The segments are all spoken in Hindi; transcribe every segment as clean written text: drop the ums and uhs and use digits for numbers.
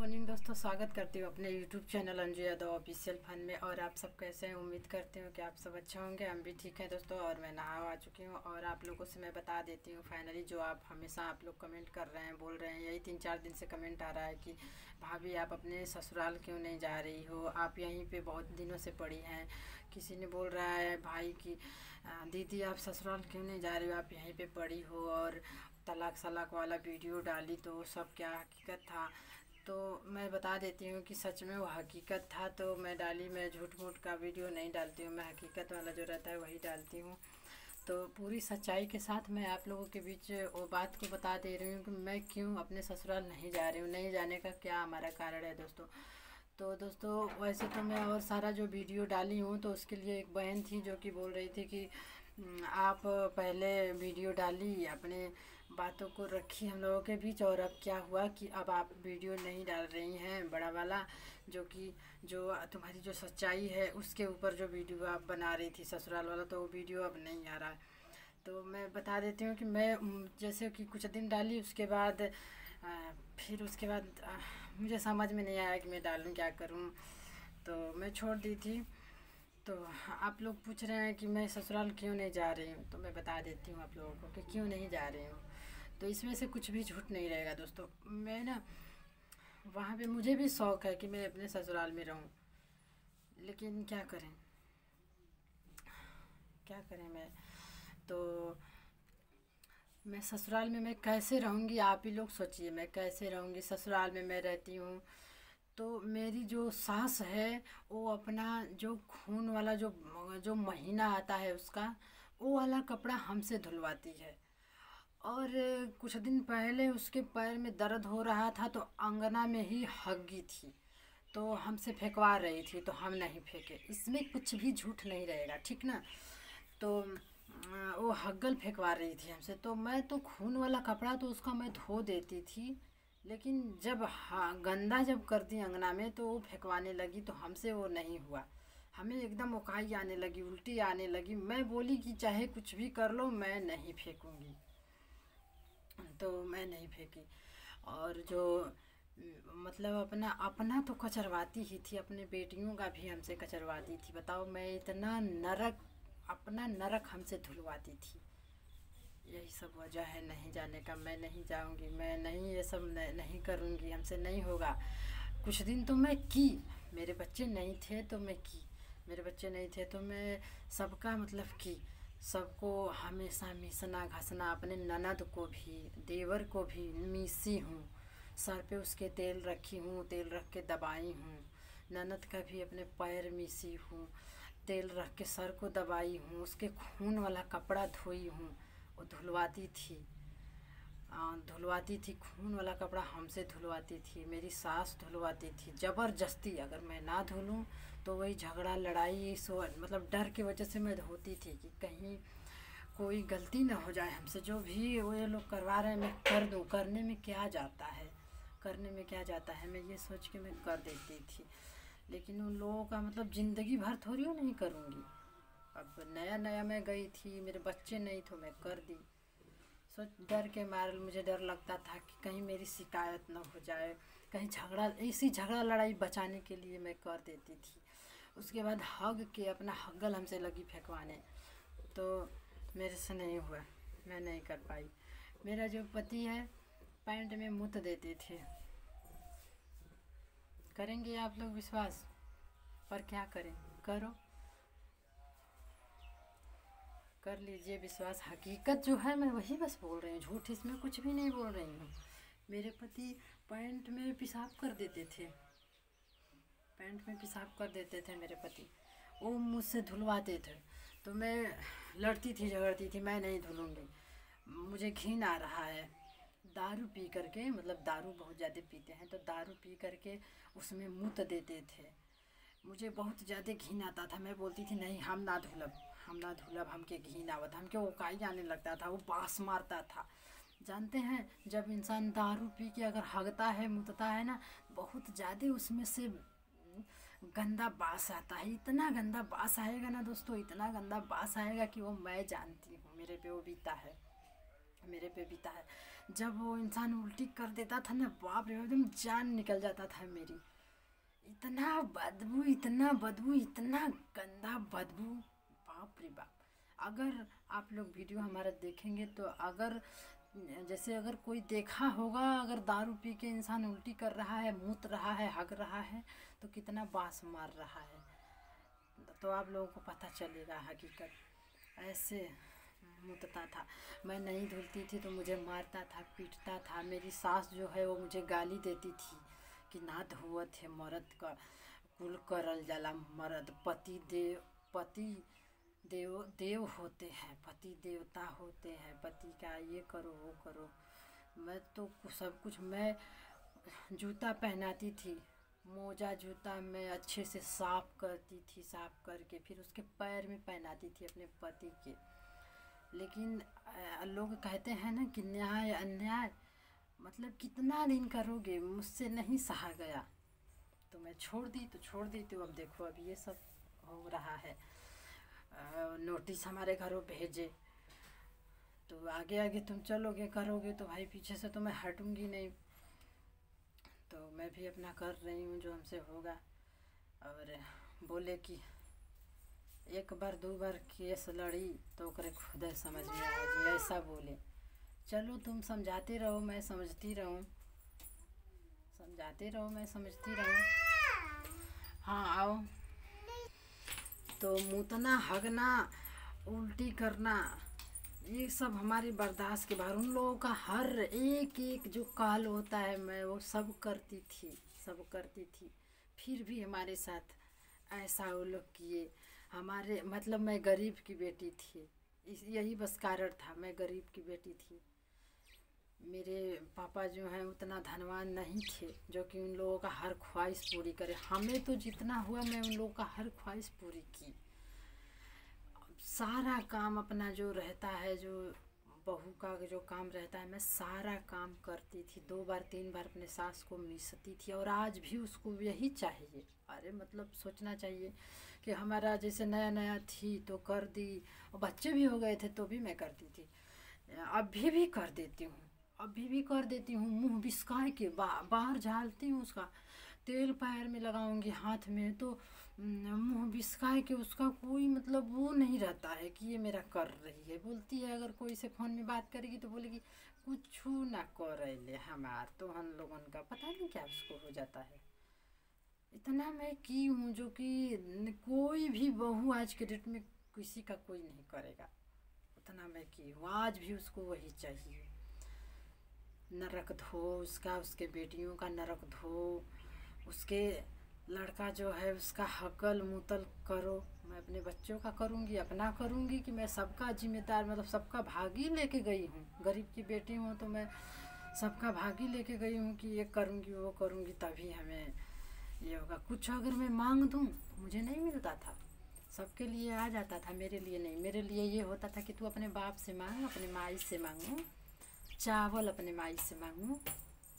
मॉर्निंग दोस्तों, स्वागत करती हूँ अपने YouTube channel Anju Yadav official fun में। और आप सब कैसे हैं? उम्मीद करती हूँ कि आप सब अच्छा होंगे। हम भी ठीक हैं दोस्तों। और मैं नहा आ चुकी हूँ और आप लोगों से मैं बता देती हूँ फाइनली, जो आप हमेशा आप लोग कमेंट कर रहे हैं, बोल रहे हैं, यही 3-4 दिन से कमेंट आ रहा है कि भाभी आप अपने ससुराल क्यों नहीं जा रही हो, आप यहीं पर बहुत दिनों से पड़ी हैं। किसी ने बोल रहा है भाई कि दीदी आप ससुराल क्यों नहीं जा रही हो, आप यहीं पर पड़ी हो। और तलाक सलाक वाला वीडियो डाली तो सब क्या हकीकत था? तो मैं बता देती हूँ कि सच में वो हकीकत था, तो मैं डाली। मैं झूठ मूठ का वीडियो नहीं डालती हूँ, मैं हकीकत वाला जो रहता है वही डालती हूँ। तो पूरी सच्चाई के साथ मैं आप लोगों के बीच वो बात को बता दे रही हूँ कि मैं क्यों अपने ससुराल नहीं जा रही हूँ। नहीं जाने का क्या हमारा कारण है दोस्तों। तो दोस्तों वैसे तो मैं और सारा जो वीडियो डाली हूँ, तो उसके लिए एक बहन थी जो कि बोल रही थी कि आप पहले वीडियो डाली, अपने बातों को रखी हम लोगों के बीच, और अब क्या हुआ कि अब आप वीडियो नहीं डाल रही हैं बड़ा वाला, जो कि जो तुम्हारी जो सच्चाई है उसके ऊपर जो वीडियो आप बना रही थी ससुराल वाला, तो वो वीडियो अब नहीं आ रहा है। तो मैं बता देती हूँ कि मैं जैसे कि कुछ दिन डाली, उसके बाद फिर उसके बाद मुझे समझ में नहीं आया कि मैं डालूँ क्या करूँ, तो मैं छोड़ दी थी। तो आप लोग पूछ रहे हैं कि मैं ससुराल क्यों नहीं जा रही हूँ, तो मैं बता देती हूँ आप लोगों को कि क्यों नहीं जा रही हूँ। तो इसमें से कुछ भी झूठ नहीं रहेगा दोस्तों। मैं ना वहाँ पे मुझे भी शौक़ है कि मैं अपने ससुराल में रहूँ, लेकिन क्या करें, क्या करें। मैं तो मैं ससुराल में मैं कैसे रहूँगी, आप ही लोग सोचिए। मैं कैसे रहूँगी ससुराल में? मैं रहती हूँ तो मेरी जो सास है वो अपना जो खून वाला जो जो महीना आता है उसका वो वाला कपड़ा हमसे धुलवाती है। और कुछ दिन पहले उसके पैर में दर्द हो रहा था तो अंगना में ही हग्गी थी, तो हमसे फेंकवा रही थी, तो हम नहीं फेंके। इसमें कुछ भी झूठ नहीं रहेगा, ठीक ना। तो वो हग्गल फेंकवा रही थी हमसे, तो मैं तो खून वाला कपड़ा तो उसका मैं धो देती थी, लेकिन जब गंदा जब कर दी अंगना में तो वो फेंकवाने लगी, तो हमसे वो नहीं हुआ। हमें एकदम उकाई आने लगी, उल्टी आने लगी। मैं बोली कि चाहे कुछ भी कर लो, मैं नहीं फेंकूँगी, तो मैं नहीं फेंकी। और जो मतलब अपना अपना तो कचरवाती ही थी, अपने बेटियों का भी हमसे कचरवाती थी। बताओ, मैं इतना नरक, अपना नरक हमसे धुलवाती थी। यही सब वजह है नहीं जाने का। मैं नहीं जाऊंगी, मैं नहीं, ये सब नहीं करूंगी, हमसे नहीं होगा। कुछ दिन तो मैं की, मेरे बच्चे नहीं थे तो मैं की, मेरे बच्चे नहीं थे तो मैं सबका मतलब की, सबको हमेशा मीसना घसना, अपने ननद को भी देवर को भी मीसी हूँ, सर पे उसके तेल रखी हूँ, तेल रख के दबाई हूँ। ननद का भी अपने पैर मीसी हूँ, तेल रख के सर को दबाई हूँ, उसके खून वाला कपड़ा धोई हूँ। वो धुलवाती थी, धुलवाती थी, खून वाला कपड़ा हमसे धुलवाती थी, मेरी सास धुलवाती थी ज़बरदस्ती। अगर मैं ना धुलूँ तो वही झगड़ा लड़ाई, सो मतलब डर की वजह से मैं धोती थी कि कहीं कोई गलती ना हो जाए हमसे। जो भी वो ये लोग करवा रहे हैं मैं कर दूँ, करने में क्या जाता है, करने में क्या जाता है, मैं ये सोच के मैं कर देती थी। लेकिन उन लोगों का मतलब ज़िंदगी भर थोड़ी वो नहीं करूँगी। अब नया नया मैं गई थी, मेरे बच्चे नहीं तो मैं कर दी। सोच, डर के मारे मुझे डर लगता था कि कहीं मेरी शिकायत ना हो जाए, कहीं झगड़ा, इसी झगड़ा लड़ाई बचाने के लिए मैं कर देती थी। उसके बाद हग के अपना हग्गल हमसे लगी फेंकवाने, तो मेरे से नहीं हुआ, मैं नहीं कर पाई। मेरा जो पति है पैंट में मूत देते थे। करेंगे आप लोग विश्वास? पर क्या करें, करो, कर लीजिए विश्वास। हकीकत जो है मैं वही बस बोल रही हूँ, झूठ इसमें कुछ भी नहीं बोल रही हूँ। मेरे पति पैंट में पेशाब कर देते थे, पैंट में पेशाब कर देते थे मेरे पति, वो मुझसे धुलवाते थे। तो मैं लड़ती थी, झगड़ती थी, मैं नहीं धुलूँगी, मुझे घिन आ रहा है। दारू पी करके, मतलब दारू बहुत ज़्यादा पीते हैं, तो दारू पी करके उसमें मूत देते थे। मुझे बहुत ज़्यादा घिन आता था, मैं बोलती थी नहीं हम ना धुलब, हम ना धुलब, हमके घिन आवत, हमके उकाई आने लगता था, वो बास मारता था। जानते हैं, जब इंसान दारू पी के अगर हगता है, मुतता है ना, बहुत ज़्यादा उसमें से गंदा बास आता है। इतना गंदा बास आएगा ना दोस्तों, इतना गंदा बास आएगा कि वो मैं जानती हूँ, मेरे पे वो बीता है, मेरे पे बीता है। जब वो इंसान उल्टी कर देता था ना, बाप रे, एकदम जान निकल जाता था मेरी। इतना बदबू, इतना बदबू, इतना गंदा बदबू, बाप रे बाप। अगर आप लोग वीडियो हमारा देखेंगे तो अगर कोई देखा होगा, अगर दारू पी के इंसान उल्टी कर रहा है, मूत रहा है, हग रहा है, तो कितना बांस मार रहा है, तो आप लोगों को पता चलेगा हकीकत। ऐसे मूतता था। मैं नहीं धुलती थी तो मुझे मारता था, पीटता था। मेरी सास जो है वो मुझे गाली देती थी कि ना धोवत है, मर्द का कुल करल जाला, मर्द पति देव होते हैं, पति देवता होते हैं, पति का ये करो वो करो। मैं तो सब कुछ, मैं जूता पहनाती थी, मोजा जूता मैं अच्छे से साफ करती थी, साफ करके फिर उसके पैर में पहनाती थी अपने पति के। लेकिन लोग कहते हैं ना कि न्याय अन्याय, मतलब कितना दिन करोगे, मुझसे नहीं सहा गया तो मैं छोड़ दी तो अब देखो अब ये सब हो रहा है। नोटिस हमारे घरों भेजे, तो आगे आगे तुम चलोगे करोगे तो भाई पीछे से तो मैं हटूंगी नहीं। तो मैं भी अपना कर रही हूँ जो हमसे होगा। और बोले कि एक बार दो बार केस लड़ी तो ओकरे खुद समझ में आ जी, ऐसा बोले। चलो तुम समझाते रहो, मैं समझती रहूँ, समझाते रहो, मैं समझती रहूँ। हाँ आओ। तो मूतना, हगना, उल्टी करना, ये सब हमारी बर्दाश्त के बाहर। उन लोगों का हर एक एक जो काल होता है मैं वो सब करती थी। फिर भी हमारे साथ ऐसा वो लोग किए। हमारे मतलब मैं गरीब की बेटी थी, यही बस कारण था, मैं गरीब की बेटी थी। मेरे पापा जो हैं उतना धनवान नहीं थे जो कि उन लोगों का हर ख्वाहिश पूरी करे। हमें तो जितना हुआ मैं उन लोगों का हर ख्वाहिश पूरी की। सारा काम अपना जो रहता है, जो बहू का जो काम रहता है, मैं सारा काम करती थी। 2 बार 3 बार अपने सास को मिसती थी और आज भी उसको यही चाहिए। अरे मतलब सोचना चाहिए कि हमारा जैसे नया नया थी तो कर दी, और बच्चे भी हो गए थे तो भी मैं करती थी। अभी भी कर देती हूँ, मुँह बिस्काए के बाहर झालती हूँ उसका, तेल पैर में लगाऊंगी, हाथ में, तो मुँह बिस्काए के उसका कोई मतलब वो नहीं रहता है कि ये मेरा कर रही है। बोलती है अगर कोई से फ़ोन में बात करेगी तो बोलेगी कुछ ना करे हमार, तो हम लोगों का पता नहीं क्या उसको हो जाता है। इतना मैं की हूँ जो कि कोई भी बहू आज के डेट में किसी का कोई नहीं करेगा, उतना मैं की हूँ। आज भी उसको वही चाहिए। नरक धो उसका, उसके बेटियों का नरक धो, उसके लड़का जो है उसका हकल मुतल करो। मैं अपने बच्चों का करूँगी, अपना करूँगी कि मैं सबका जिम्मेदार, मतलब सबका भागी लेके गई हूँ। गरीब की बेटी हूँ तो मैं सबका भागी लेके गई हूँ कि ये करूँगी वो करूँगी, तभी हमें ये होगा। कुछ अगर मैं मांग दूँ तो मुझे नहीं मिलता था, सबके लिए आ जाता था, मेरे लिए नहीं। मेरे लिए ये होता था कि तू अपने बाप से मांग, अपने माई से मांगो, चावल अपने माई से मांगो,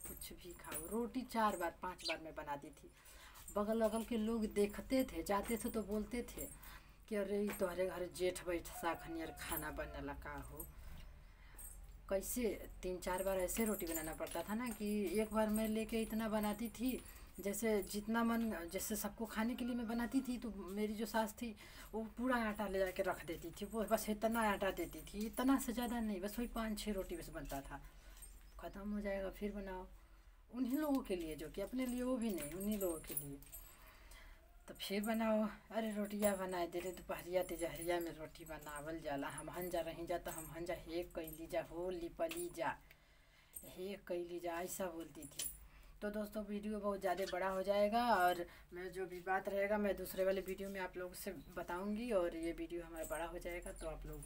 कुछ भी खाओ। रोटी 4 बार 5 बार मैं बनाती थी। बगल अगल के लोग देखते थे, जाते थे तो बोलते थे कि अरे तोहरे घर जेठ बैठ साखनियर खाना बनला का हो। कैसे 3-4 बार ऐसे रोटी बनाना पड़ता था ना कि एक बार मैं लेके इतना बनाती थी, जैसे जितना मन, जैसे सबको खाने के लिए मैं बनाती थी तो मेरी जो सास थी वो पूरा आटा ले जाके रख देती थी, वो बस इतना आटा देती थी, इतना से ज़्यादा नहीं, बस वही 5-6 रोटी बस बनता था। ख़त्म हो जाएगा फिर बनाओ, उन्हीं लोगों के लिए, जो कि अपने लिए वो भी नहीं, उन्हीं लोगों के लिए। तो फिर बनाओ, अरे रोटियाँ बनाए दे रहे दोपहरिया तिजहरिया में रोटी बनावल जाला, हम हन जा रही जा तो हम हन जा हे कैली जा, हो लिपली जा, हे कैली जा, ऐसा बोलती थी। तो दोस्तों वीडियो बहुत ज़्यादा बड़ा हो जाएगा और मैं जो भी बात रहेगा मैं दूसरे वाले वीडियो में आप लोगों से बताऊंगी, और ये वीडियो हमारा बड़ा हो जाएगा तो आप लोग